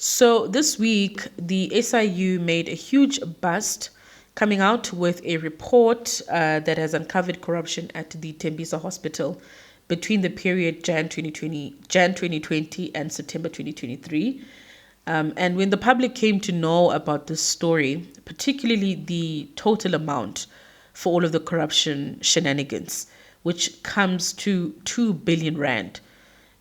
So this week, the SIU made a huge bust, coming out with a report that has uncovered corruption at the Tembisa Hospital between the period Jan 2020 and September 2023. And when the public came to know about this story, particularly the total amount for all of the corruption shenanigans, which comes to 2 billion rand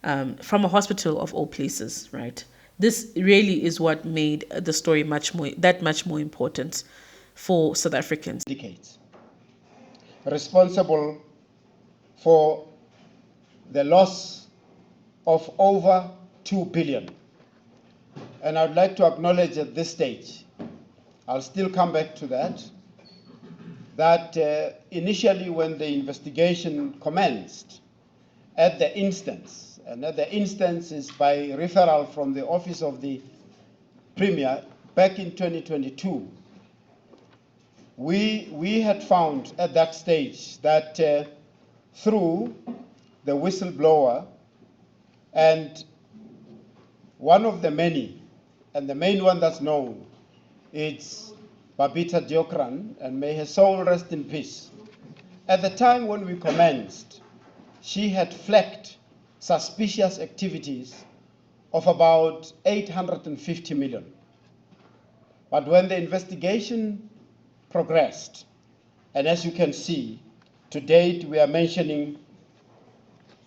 from a hospital of all places, right? This really is what made the story much more important for South Africans. Responsible for the loss of over 2 billion. And I'd like to acknowledge at this stage, I'll still come back to that initially when the investigation commenced, at the instance is by referral from the Office of the Premier back in 2022, we had found at that stage that through the whistleblower and one of the many, and the main one that's known, it's Babita Diokran, and may her soul rest in peace. At the time when we commenced, she had flagged suspicious activities of about 850 million. But when the investigation progressed, and as you can see, to date we are mentioning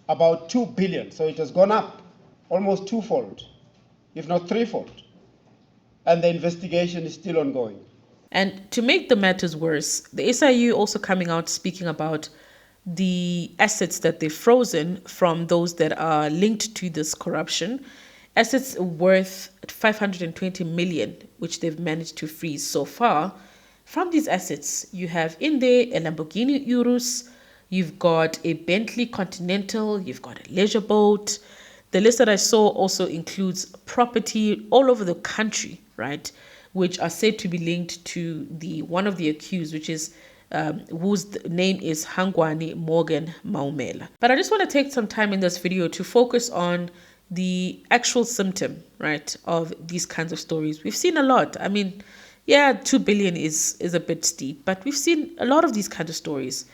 about 2 billion, so it has gone up almost twofold, if not threefold, and the investigation is still ongoing. And to make the matters worse, the SIU also coming out speaking about the assets that they've frozen from those that are linked to this corruption, assets worth 520 million, which they've managed to freeze so far. From these assets, you have in there a Lamborghini Urus, you've got a Bentley Continental, you've got a leisure boat. The list that I saw also includes property all over the country, right, which are said to be linked to the one of the accused, which is whose name is Hangwani Morgan Maumela. But I just want to take some time in this video to focus on the actual symptom, right, of these kinds of stories. We've seen a lot. I mean, yeah, 2 billion is a bit steep, but we've seen a lot of these kinds of stories.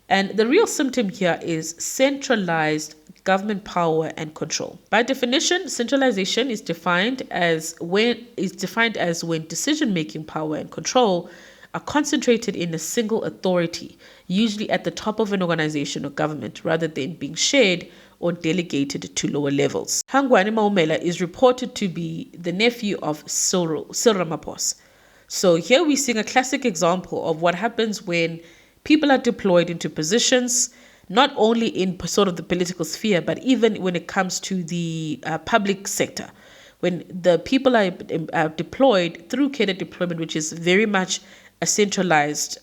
And the real symptom here is centralized government power and control. By definition, centralization is defined as when decision-making power and control are concentrated in a single authority, usually at the top of an organization or government, rather than being shared or delegated to lower levels. Hangwani Maumela is reported to be the nephew of Cyril Ramaphosa. So here we're seeing a classic example of what happens when people are deployed into positions, not only in sort of the political sphere, but even when it comes to the public sector. When the people are deployed through cadre deployment, which is very much a centralized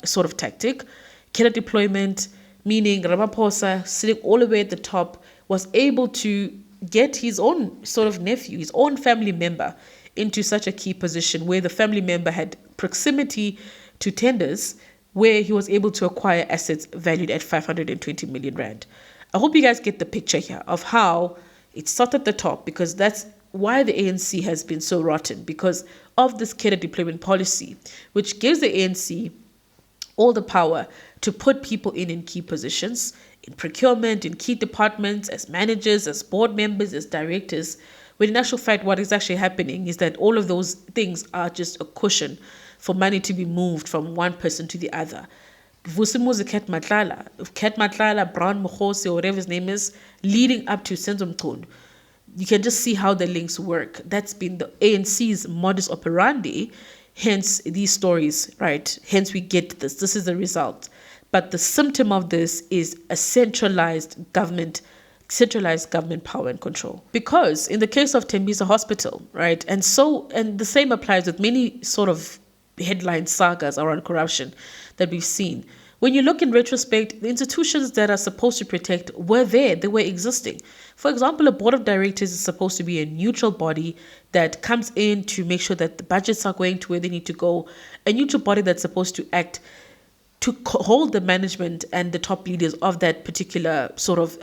sort of tactic. Cadre deployment, meaning Ramaphosa, sitting all the way at the top, was able to get his own sort of nephew, his own family member, into such a key position where the family member had proximity to tenders, where he was able to acquire assets valued at 520 million rand. I hope you guys get the picture here of how it started at the top, because that's why the ANC has been so rotten, because of this cadre deployment policy, which gives the ANC all the power to put people in key positions, in procurement, in key departments, as managers, as board members, as directors, when in actual fact what is actually happening is that all of those things are just a cushion for money to be moved from one person to the other. Vusimuzi Ket Matlala, Brown Mokhosi, or whatever his name is, leading up to Senzo Mchunu. You can just see how the links work. That's been the ANC's modus operandi, hence these stories, right? Hence we get this. This is the result. But the symptom of this is a centralized government power and control. Because in the case of Tembisa Hospital, right, and the same applies with many sort of headline sagas around corruption that we've seen. When you look in retrospect, the institutions that are supposed to protect were there, they were existing. For example, a board of directors is supposed to be a neutral body that comes in to make sure that the budgets are going to where they need to go. A neutral body that's supposed to act to hold the management and the top leaders of that particular sort of,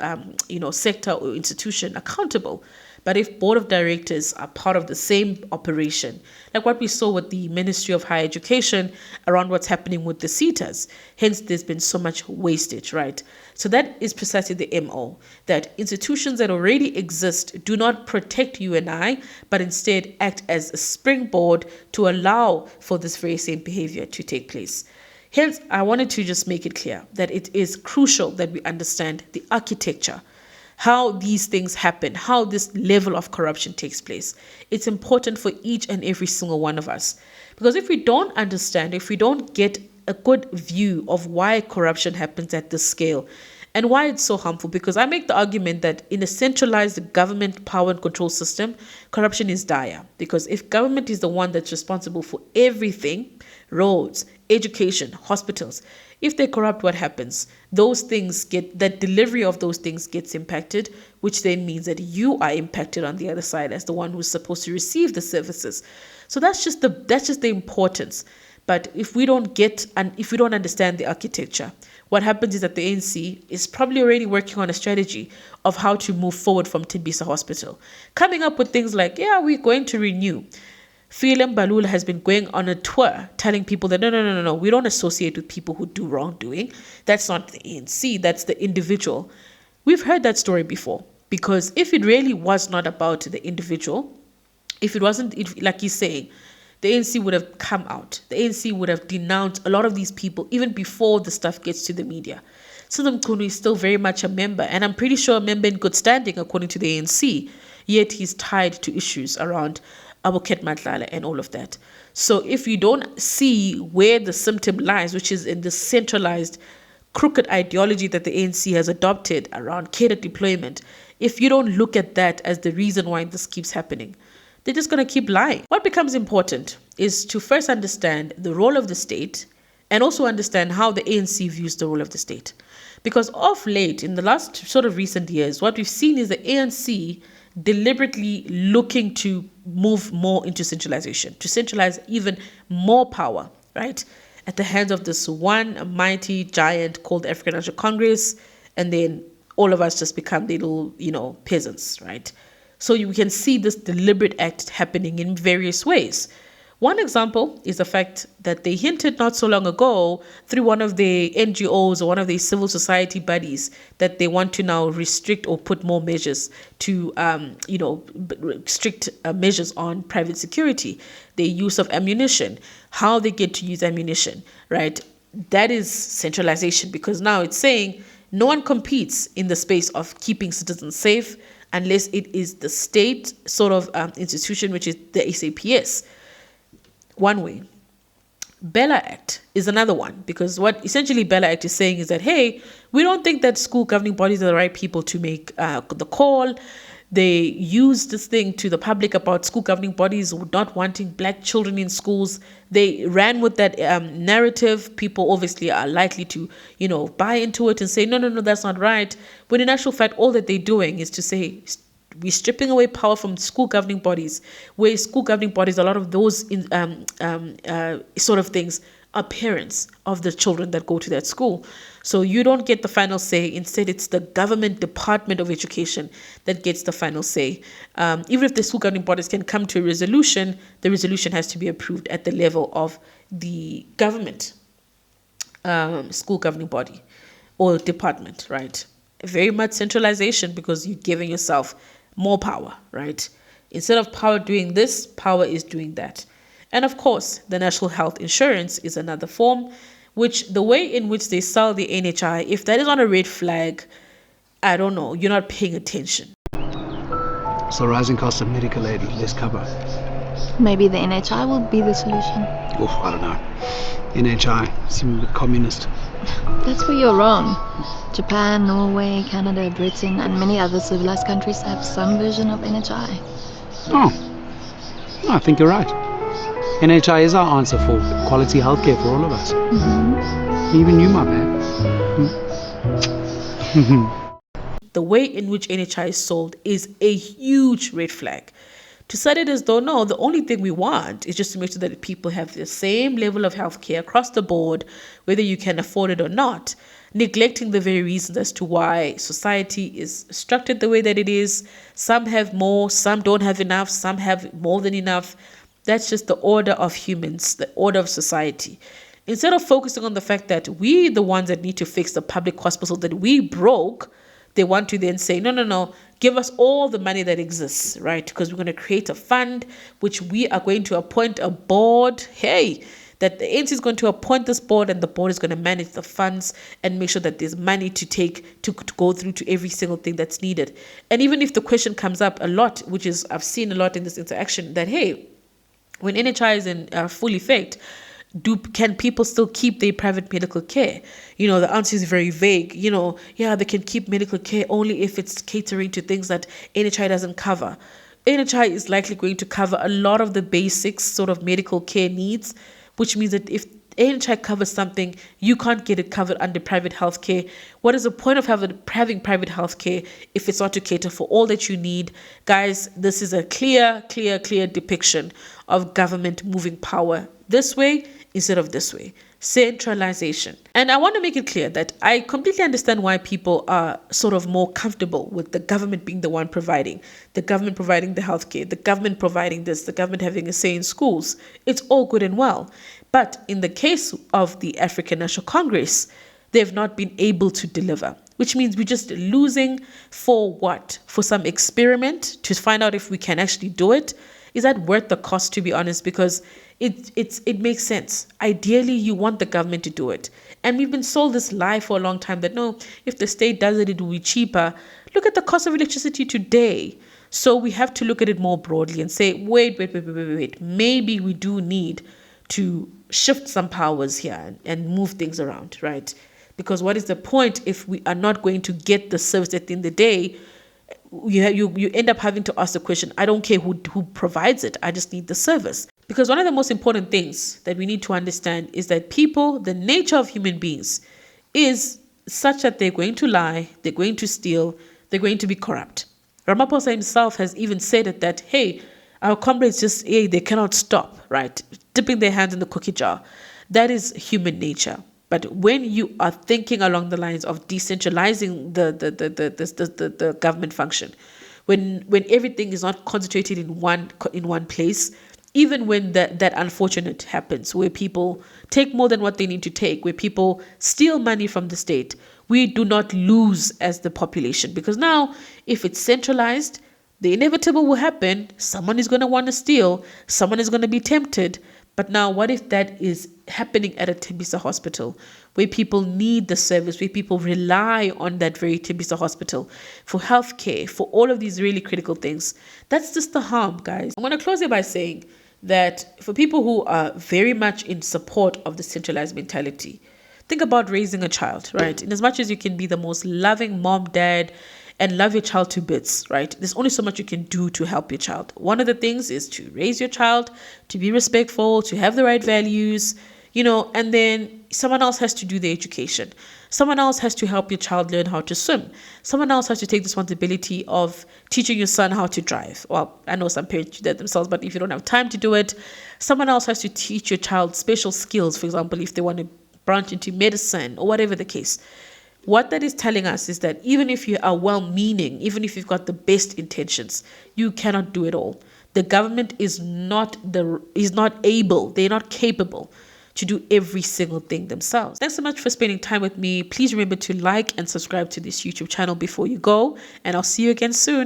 sector or institution accountable. But if board of directors are part of the same operation, like what we saw with the Ministry of Higher Education around what's happening with the CETAs, hence there's been so much wastage, right? So that is precisely the MO, that institutions that already exist do not protect you and I, but instead act as a springboard to allow for this very same behavior to take place. Hence, I wanted to just make it clear that it is crucial that we understand the architecture, how these things happen, how this level of corruption takes place. It's important for each and every single one of us. Because if we don't understand, if we don't get a good view of why corruption happens at this scale and why it's so harmful, because I make the argument that in a centralized government power and control system, corruption is dire. Because if government is the one that's responsible for everything, roads, education, hospitals, if they corrupt, what happens? Those things that delivery of those things gets impacted, which then means that you are impacted on the other side as the one who's supposed to receive the services. So that's just the importance. But if we don't understand the architecture, what happens is that the ANC is probably already working on a strategy of how to move forward from Tembisa Hospital, coming up with things like, we're going to renew. Philem Balula has been going on a tour telling people that no, we don't associate with people who do wrongdoing. That's not the ANC, that's the individual. We've heard that story before, because if it really was not about the individual, if it wasn't, like he's saying, the ANC would have come out. The ANC would have denounced a lot of these people even before the stuff gets to the media. Sundam Kunu is still very much a member, and I'm pretty sure a member in good standing according to the ANC, yet he's tied to issues around Aboket Matlala and all of that. So if you don't see where the symptom lies, which is in the centralized crooked ideology that the ANC has adopted around cadre deployment, if you don't look at that as the reason why this keeps happening, they're just going to keep lying. What becomes important is to first understand the role of the state and also understand how the ANC views the role of the state. Because of late, in the last sort of recent years, what we've seen is the ANC deliberately looking to move more into centralization, to centralize even more power, right, at the hands of this one mighty giant called the African National Congress, and then all of us just become little, peasants, right? So you can see this deliberate act happening in various ways. One example is the fact that they hinted not so long ago through one of the NGOs or one of the civil society bodies that they want to now restrict or put more measures to, strict measures on private security, the use of ammunition, how they get to use ammunition, right? That is centralization, because now it's saying no one competes in the space of keeping citizens safe unless it is the state sort of institution, which is the SAPS. One way. Bella Act is another one, because what essentially Bella Act is saying is that, hey, we don't think that school governing bodies are the right people to make the call. They use this thing to the public about school governing bodies not wanting black children in schools. They ran with that narrative. People obviously are likely to, buy into it and say, no, that's not right. When in actual fact, all that they're doing is to say, we're stripping away power from school governing bodies, where school governing bodies, a lot of those sort of things are parents of the children that go to that school. So you don't get the final say. Instead, it's the government Department of Education that gets the final say. Even if the school governing bodies can come to a resolution, the resolution has to be approved at the level of the government school governing body or department, right? Very much centralization, because you're giving yourself more power, right? Instead of power doing this, power is doing that. And of course, the national health insurance is another form, which the way in which they sell the NHI, if that is on a red flag, I don't know, you're not paying attention. So rising costs of medical aid, less cover. Maybe the NHI will be the solution. Oh, I don't know. NHI seems a bit communist. That's where you're wrong. Japan, Norway, Canada, Britain, and many other civilized countries have some version of NHI. Oh, I think you're right. NHI is our answer for quality healthcare for all of us. Mm-hmm. Even you, my man. The way in which NHI is sold is a huge red flag, to set it as though, no, the only thing we want is just to make sure that people have the same level of healthcare across the board, whether you can afford it or not, neglecting the very reasons as to why society is structured the way that it is. Some have more, some don't have enough, some have more than enough. That's just the order of humans, the order of society. Instead of focusing on the fact that we the ones that need to fix the public hospital that we broke, they want to then say, no, give us all the money that exists, right? Because we're going to create a fund, which we are going to appoint a board. Hey, that the ANC is going to appoint this board, and the board is going to manage the funds and make sure that there's money to go through to every single thing that's needed. And even if the question comes up a lot, which is I've seen a lot in this interaction, that, hey, when NHI is in full effect, can people still keep their private medical care? The answer is very vague. They can keep medical care only if it's catering to things that NHI doesn't cover. NHI is likely going to cover a lot of the basics sort of medical care needs, which means that if NHI covers something, you can't get it covered under private healthcare. What is the point of having private healthcare if it's not to cater for all that you need? Guys, this is a clear depiction of government moving power this way instead of this way. Centralization. And I want to make it clear that I completely understand why people are sort of more comfortable with the government being the one providing, the government providing the healthcare, the government providing this, the government having a say in schools. It's all good and well. But in the case of the African National Congress, they've not been able to deliver, which means we're just losing for what? For some experiment to find out if we can actually do it? Is that worth the cost, to be honest? Because it makes sense. Ideally, you want the government to do it. And we've been sold this lie for a long time that no, if the state does it, it will be cheaper. Look at the cost of electricity today. So we have to look at it more broadly and say, wait. Maybe we do need to shift some powers here and move things around, right? Because what is the point if we are not going to get the service at the end of the day? You end up having to ask the question, I don't care who provides it, I just need the service. Because one of the most important things that we need to understand is that people, the nature of human beings is such that they're going to lie, they're going to steal, they're going to be corrupt. Ramaphosa himself has even said it that, hey, our comrades just, hey, they cannot stop, right? Dipping their hands in the cookie jar. That is human nature. But when you are thinking along the lines of decentralizing the government function, when everything is not concentrated in one place, even when that unfortunate happens, where people take more than what they need to take, where people steal money from the state, we do not lose as the population. Because now, if it's centralized, the inevitable will happen. Someone is going to want to steal. Someone is going to be tempted. But now, what if that is happening at a Tembisa hospital, where people need the service, where people rely on that very Tembisa hospital for healthcare, for all of these really critical things? That's just the harm, guys. I'm going to close it by saying that for people who are very much in support of the centralized mentality, think about raising a child, right? In as much as you can be the most loving mom, dad, and love your child to bits, right? There's only so much you can do to help your child. One of the things is to raise your child, to be respectful, to have the right values, and then someone else has to do the education. Someone else has to help your child learn how to swim. Someone else has to take the responsibility of teaching your son how to drive. Well, I know some parents do that themselves, but if you don't have time to do it, someone else has to teach your child special skills. For example, if they want to branch into medicine or whatever the case. What that is telling us is that even if you are well-meaning, even if you've got the best intentions, you cannot do it all. The government is not able, they're not capable to do every single thing themselves. Thanks so much for spending time with me. Please remember to like and subscribe to this YouTube channel before you go, and I'll see you again soon.